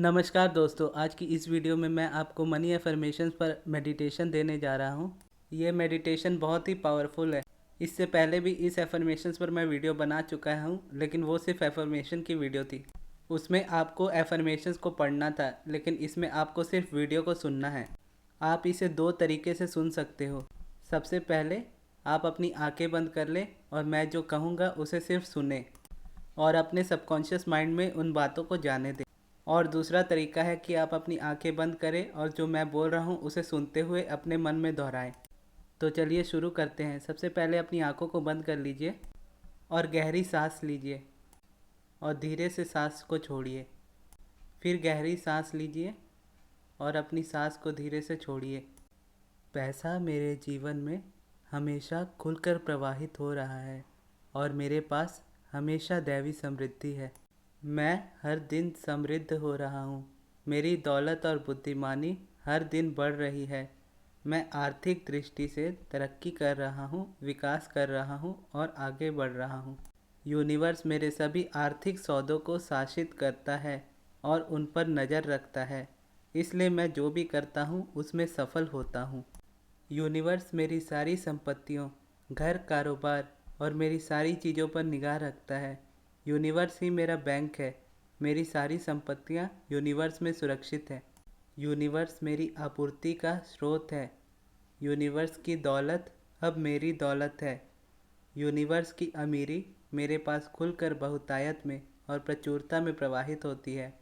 नमस्कार दोस्तों, आज की इस वीडियो में मैं आपको मनी अफर्मेशंस पर मेडिटेशन देने जा रहा हूँ। ये मेडिटेशन बहुत ही पावरफुल है। इससे पहले भी इस अफर्मेशंस पर मैं वीडियो बना चुका हूँ, लेकिन वो सिर्फ अफर्मेशन की वीडियो थी। उसमें आपको अफर्मेशंस को पढ़ना था, लेकिन इसमें आपको सिर्फ वीडियो को सुनना है। आप इसे दो तरीके से सुन सकते हो। सबसे पहले आप अपनी आंखें बंद कर लें और मैं जो कहूँगा उसे सिर्फ सुने और अपने सबकॉन्शियस माइंड में उन बातों को जाने दें। और दूसरा तरीका है कि आप अपनी आंखें बंद करें और जो मैं बोल रहा हूँ उसे सुनते हुए अपने मन में दोहराएं। तो चलिए शुरू करते हैं। सबसे पहले अपनी आंखों को बंद कर लीजिए और गहरी सांस लीजिए और धीरे से सांस को छोड़िए। फिर गहरी सांस लीजिए और अपनी सांस को धीरे से छोड़िए। पैसा मेरे जीवन में हमेशा खुलकर प्रवाहित हो रहा है और मेरे पास हमेशा दैवी समृद्धि है। मैं हर दिन समृद्ध हो रहा हूँ। मेरी दौलत और बुद्धिमानी हर दिन बढ़ रही है। मैं आर्थिक दृष्टि से तरक्की कर रहा हूँ, विकास कर रहा हूँ और आगे बढ़ रहा हूँ। यूनिवर्स मेरे सभी आर्थिक सौदों को शासित करता है और उन पर नज़र रखता है, इसलिए मैं जो भी करता हूँ उसमें सफल होता हूँ। यूनिवर्स मेरी सारी संपत्तियों, घर, कारोबार और मेरी सारी चीज़ों पर निगाह रखता है। यूनिवर्स ही मेरा बैंक है। मेरी सारी संपत्तियाँ यूनिवर्स में सुरक्षित है। यूनिवर्स मेरी आपूर्ति का स्रोत है। यूनिवर्स की दौलत अब मेरी दौलत है। यूनिवर्स की अमीरी मेरे पास खुलकर बहुतायत में और प्रचुरता में प्रवाहित होती है।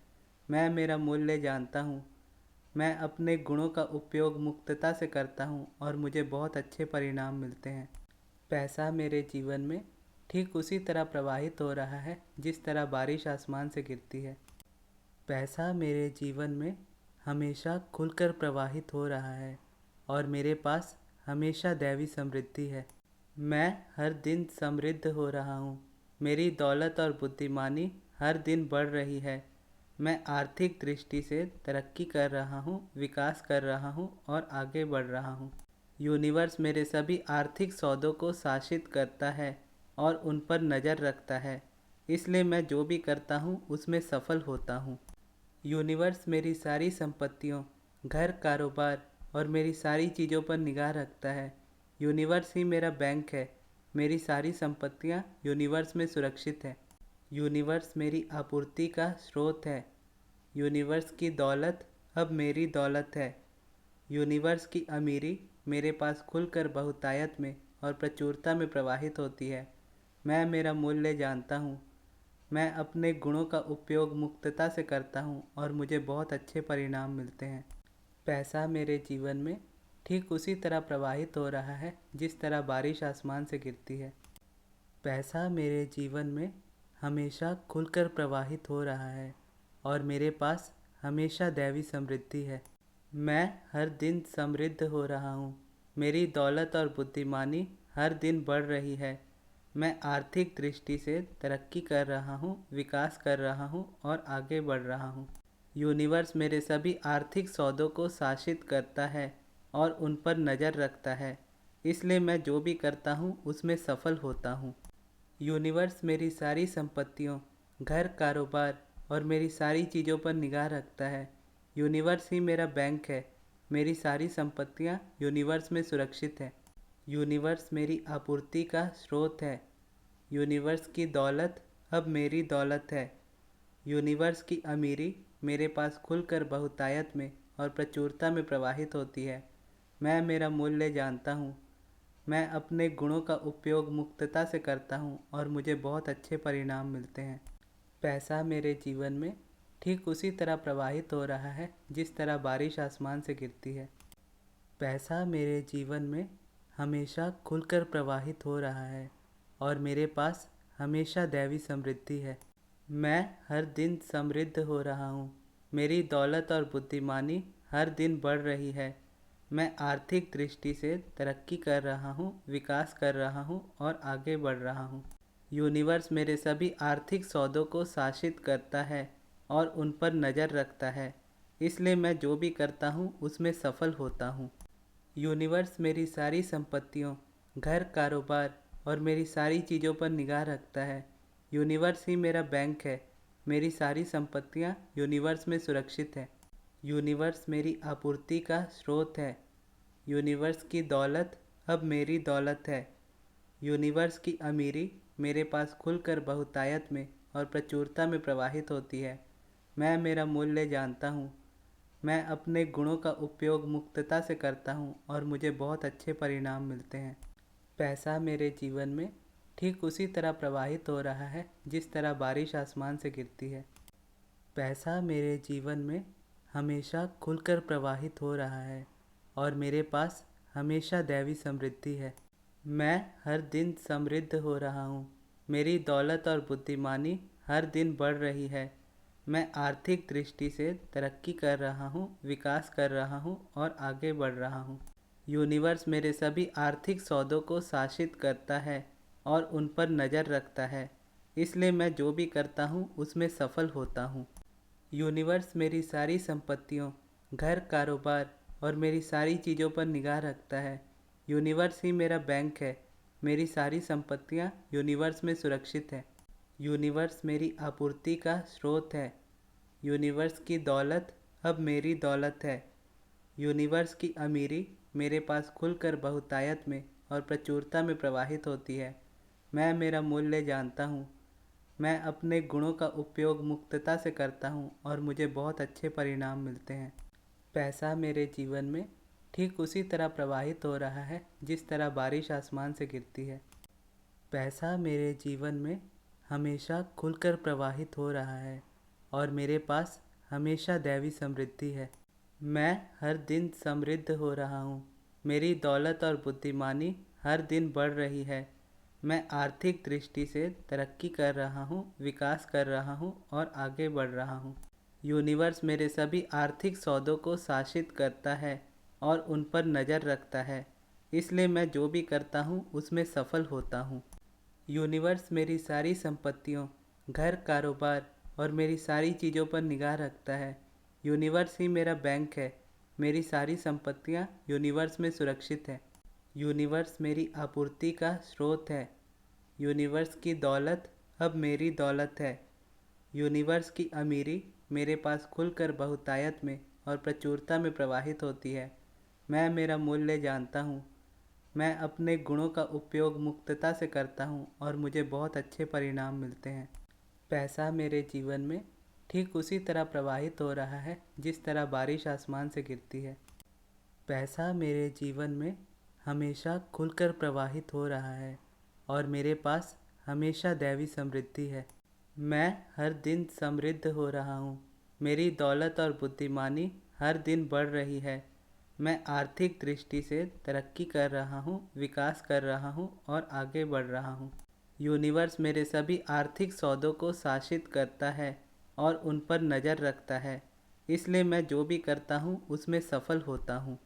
मैं मेरा मूल्य जानता हूँ। मैं अपने गुणों का उपयोग मुक्तता से करता हूँ और मुझे बहुत अच्छे परिणाम मिलते हैं। पैसा मेरे जीवन में ठीक उसी तरह प्रवाहित हो रहा है जिस तरह बारिश आसमान से गिरती है। पैसा मेरे जीवन में हमेशा खुलकर प्रवाहित हो रहा है और मेरे पास हमेशा दैवी समृद्धि है। मैं हर दिन समृद्ध हो रहा हूँ। मेरी दौलत और बुद्धिमानी हर दिन बढ़ रही है। मैं आर्थिक दृष्टि से तरक्की कर रहा हूँ, विकास कर रहा हूँ और आगे बढ़ रहा हूँ। यूनिवर्स मेरे सभी आर्थिक सौदों को शासित करता है और उन पर नज़र रखता है, इसलिए मैं जो भी करता हूँ उसमें सफल होता हूँ। यूनिवर्स मेरी सारी संपत्तियों, घर, कारोबार और मेरी सारी चीज़ों पर निगाह रखता है। यूनिवर्स ही मेरा बैंक है। मेरी सारी संपत्तियाँ यूनिवर्स में सुरक्षित है। यूनिवर्स मेरी आपूर्ति का स्रोत है। यूनिवर्स की दौलत अब मेरी दौलत है। यूनिवर्स की अमीरी मेरे पास खुलकर बहुतायत में और प्रचुरता में प्रवाहित होती है। मैं मेरा मूल्य जानता हूँ। मैं अपने गुणों का उपयोग मुक्तता से करता हूँ और मुझे बहुत अच्छे परिणाम मिलते हैं। पैसा मेरे जीवन में ठीक उसी तरह प्रवाहित हो रहा है जिस तरह बारिश आसमान से गिरती है। पैसा मेरे जीवन में हमेशा खुलकर प्रवाहित हो रहा है और मेरे पास हमेशा दैवी समृद्धि है। मैं हर दिन समृद्ध हो रहा हूँ। मेरी दौलत और बुद्धिमानी हर दिन बढ़ रही है। मैं आर्थिक दृष्टि से तरक्की कर रहा हूँ, विकास कर रहा हूँ और आगे बढ़ रहा हूँ। यूनिवर्स मेरे सभी आर्थिक सौदों को शासित करता है और उन पर नज़र रखता है, इसलिए मैं जो भी करता हूँ उसमें सफल होता हूँ। यूनिवर्स मेरी सारी संपत्तियों, घर, कारोबार और मेरी सारी चीज़ों पर निगाह रखता है। यूनिवर्स ही मेरा बैंक है। मेरी सारी संपत्तियाँ यूनिवर्स में सुरक्षित है। यूनिवर्स मेरी आपूर्ति का स्रोत है। यूनिवर्स की दौलत अब मेरी दौलत है। यूनिवर्स की अमीरी मेरे पास खुलकर बहुतायत में और प्रचुरता में प्रवाहित होती है। मैं मेरा मूल्य जानता हूँ। मैं अपने गुणों का उपयोग मुक्तता से करता हूँ और मुझे बहुत अच्छे परिणाम मिलते हैं। पैसा मेरे जीवन में ठीक उसी तरह प्रवाहित हो रहा है जिस तरह बारिश आसमान से गिरती है। पैसा मेरे जीवन में हमेशा खुलकर प्रवाहित हो रहा है और मेरे पास हमेशा दैवी समृद्धि है। मैं हर दिन समृद्ध हो रहा हूँ। मेरी दौलत और बुद्धिमानी हर दिन बढ़ रही है। मैं आर्थिक दृष्टि से तरक्की कर रहा हूँ, विकास कर रहा हूँ और आगे बढ़ रहा हूँ। यूनिवर्स मेरे सभी आर्थिक सौदों को शासित करता है और उन पर नज़र रखता है, इसलिए मैं जो भी करता हूँ उसमें सफल होता हूँ। यूनिवर्स मेरी सारी संपत्तियों, घर, कारोबार और मेरी सारी चीज़ों पर निगाह रखता है। यूनिवर्स ही मेरा बैंक है। मेरी सारी संपत्तियां यूनिवर्स में सुरक्षित है। यूनिवर्स मेरी आपूर्ति का स्रोत है। यूनिवर्स की दौलत अब मेरी दौलत है। यूनिवर्स की अमीरी मेरे पास खुलकर बहुतायत में और प्रचुरता में प्रवाहित होती है। मैं मेरा मूल्य जानता हूँ। मैं अपने गुणों का उपयोग मुक्तता से करता हूँ और मुझे बहुत अच्छे परिणाम मिलते हैं। पैसा मेरे जीवन में ठीक उसी तरह प्रवाहित हो रहा है जिस तरह बारिश आसमान से गिरती है। पैसा मेरे जीवन में हमेशा खुलकर प्रवाहित हो रहा है और मेरे पास हमेशा दैवी समृद्धि है। मैं हर दिन समृद्ध हो रहा हूँ। मेरी दौलत और बुद्धिमानी हर दिन बढ़ रही है। मैं आर्थिक दृष्टि से तरक्की कर रहा हूँ, विकास कर रहा हूँ और आगे बढ़ रहा हूँ। यूनिवर्स मेरे सभी आर्थिक सौदों को शासित करता है और उन पर नज़र रखता है, इसलिए मैं जो भी करता हूँ उसमें सफल होता हूँ। यूनिवर्स मेरी सारी संपत्तियों, घर, कारोबार और मेरी सारी चीज़ों पर निगाह रखता है। यूनिवर्स ही मेरा बैंक है। मेरी सारी संपत्तियाँ यूनिवर्स में सुरक्षित है। यूनिवर्स मेरी आपूर्ति का स्रोत है। यूनिवर्स की दौलत अब मेरी दौलत है। यूनिवर्स की अमीरी मेरे पास खुलकर बहुतायत में और प्रचुरता में प्रवाहित होती है। मैं मेरा मूल्य जानता हूँ। मैं अपने गुणों का उपयोग मुक्तता से करता हूँ और मुझे बहुत अच्छे परिणाम मिलते हैं। पैसा मेरे जीवन में ठीक उसी तरह प्रवाहित हो रहा है जिस तरह बारिश आसमान से गिरती है। पैसा मेरे जीवन में हमेशा खुलकर प्रवाहित हो रहा है और मेरे पास हमेशा दैवी समृद्धि है। मैं हर दिन समृद्ध हो रहा हूँ। मेरी दौलत और बुद्धिमानी हर दिन बढ़ रही है। मैं आर्थिक दृष्टि से तरक्की कर रहा हूँ, विकास कर रहा हूँ और आगे बढ़ रहा हूँ। यूनिवर्स मेरे सभी आर्थिक सौदों को शासित करता है और उन पर नज़र रखता है, इसलिए मैं जो भी करता हूँ उसमें सफल होता हूँ। यूनिवर्स मेरी सारी संपत्तियों, घर, कारोबार और मेरी सारी चीज़ों पर निगाह रखता है। यूनिवर्स ही मेरा बैंक है। मेरी सारी संपत्तियाँ यूनिवर्स में सुरक्षित है। यूनिवर्स मेरी आपूर्ति का स्रोत है। यूनिवर्स की दौलत अब मेरी दौलत है। यूनिवर्स की अमीरी मेरे पास खुलकर बहुतायत में और प्रचुरता में प्रवाहित होती है। मैं मेरा मूल्य जानता हूँ। मैं अपने गुणों का उपयोग मुक्तता से करता हूँ और मुझे बहुत अच्छे परिणाम मिलते हैं। पैसा मेरे जीवन में ठीक उसी तरह प्रवाहित हो रहा है जिस तरह बारिश आसमान से गिरती है। पैसा मेरे जीवन में हमेशा खुलकर प्रवाहित हो रहा है और मेरे पास हमेशा दैवी समृद्धि है। मैं हर दिन समृद्ध हो रहा हूँ। मेरी दौलत और बुद्धिमानी हर दिन बढ़ रही है। मैं आर्थिक दृष्टि से तरक्की कर रहा हूँ, विकास कर रहा हूँ और आगे बढ़ रहा हूँ। यूनिवर्स मेरे सभी आर्थिक सौदों को शासित करता है और उन पर नज़र रखता है, इसलिए मैं जो भी करता हूँ उसमें सफल होता हूँ।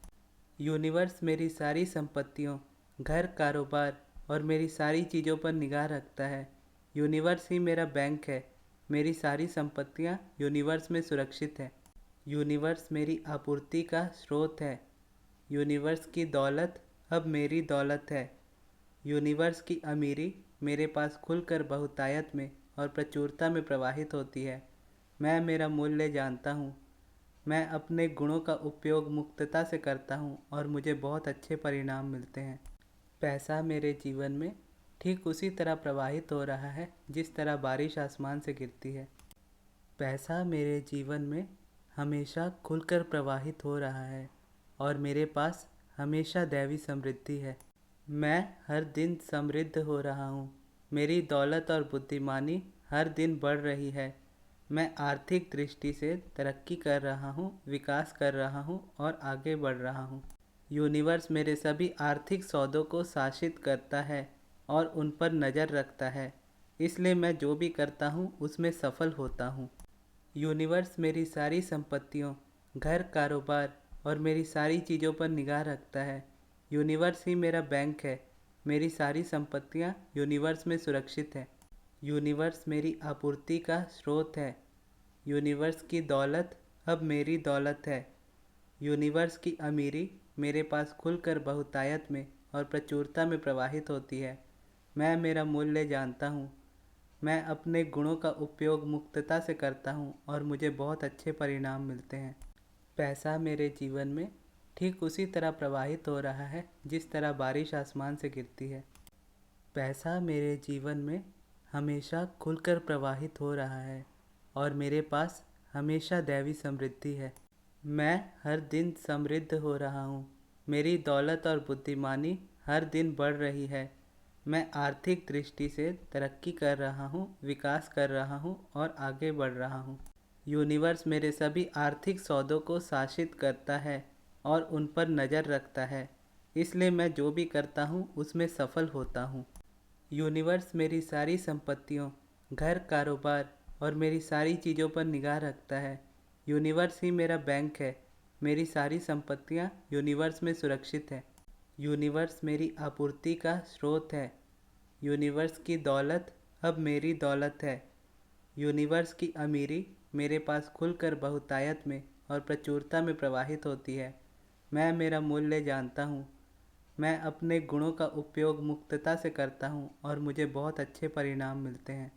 यूनिवर्स मेरी सारी संपत्तियों, घर, कारोबार और मेरी सारी चीज़ों पर निगाह रखता है। यूनिवर्स ही मेरा बैंक है। मेरी सारी संपत्तियाँ यूनिवर्स में सुरक्षित है। यूनिवर्स मेरी आपूर्ति का स्रोत है। यूनिवर्स की दौलत अब मेरी दौलत है। यूनिवर्स की अमीरी मेरे पास खुलकर बहुतायत में और प्रचुरता में प्रवाहित होती है। मैं मेरा मूल्य जानता हूँ। मैं अपने गुणों का उपयोग मुक्तता से करता हूँ और मुझे बहुत अच्छे परिणाम मिलते हैं। पैसा मेरे जीवन में ठीक उसी तरह प्रवाहित हो रहा है जिस तरह बारिश आसमान से गिरती है। पैसा मेरे जीवन में हमेशा खुलकर प्रवाहित हो रहा है और मेरे पास हमेशा दैवी समृद्धि है। मैं हर दिन समृद्ध हो रहा हूँ। मेरी दौलत और बुद्धिमानी हर दिन बढ़ रही है। मैं आर्थिक दृष्टि से तरक्की कर रहा हूँ, विकास कर रहा हूँ और आगे बढ़ रहा हूँ। यूनिवर्स मेरे सभी आर्थिक सौदों को शासित करता है और उन पर नज़र रखता है, इसलिए मैं जो भी करता हूँ उसमें सफल होता हूँ। यूनिवर्स मेरी सारी संपत्तियों, घर, कारोबार और मेरी सारी चीज़ों पर निगाह रखता है। यूनिवर्स ही मेरा बैंक है। मेरी सारी संपत्तियाँ यूनिवर्स में सुरक्षित है। यूनिवर्स मेरी आपूर्ति का स्रोत है। यूनिवर्स की दौलत अब मेरी दौलत है। यूनिवर्स की अमीरी मेरे पास खुलकर बहुतायत में और प्रचुरता में प्रवाहित होती है। मैं मेरा मूल्य जानता हूँ। मैं अपने गुणों का उपयोग मुक्तता से करता हूँ और मुझे बहुत अच्छे परिणाम मिलते हैं। पैसा मेरे जीवन में ठीक उसी तरह प्रवाहित हो रहा है जिस तरह बारिश आसमान से गिरती है। पैसा मेरे जीवन में हमेशा खुलकर प्रवाहित हो रहा है और मेरे पास हमेशा दैवी समृद्धि है। मैं हर दिन समृद्ध हो रहा हूँ। मेरी दौलत और बुद्धिमानी हर दिन बढ़ रही है। मैं आर्थिक दृष्टि से तरक्की कर रहा हूँ, विकास कर रहा हूँ और आगे बढ़ रहा हूँ। यूनिवर्स मेरे सभी आर्थिक सौदों को शासित करता है और उन पर नज़र रखता है, इसलिए मैं जो भी करता हूँ उसमें सफल होता हूँ। यूनिवर्स मेरी सारी संपत्तियों, घर, कारोबार और मेरी सारी चीज़ों पर निगाह रखता है। यूनिवर्स ही मेरा बैंक है। मेरी सारी संपत्तियाँ यूनिवर्स में सुरक्षित हैं। यूनिवर्स मेरी आपूर्ति का स्रोत है। यूनिवर्स की दौलत अब मेरी दौलत है। यूनिवर्स की अमीरी मेरे पास खुलकर बहुतायत में और प्रचुरता में प्रवाहित होती है। मैं मेरा मूल्य जानता हूँ। मैं अपने गुणों का उपयोग मुक्तता से करता हूँ और मुझे बहुत अच्छे परिणाम मिलते हैं।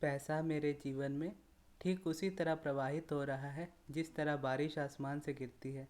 पैसा मेरे जीवन में ठीक उसी तरह प्रवाहित हो रहा है जिस तरह बारिश आसमान से गिरती है।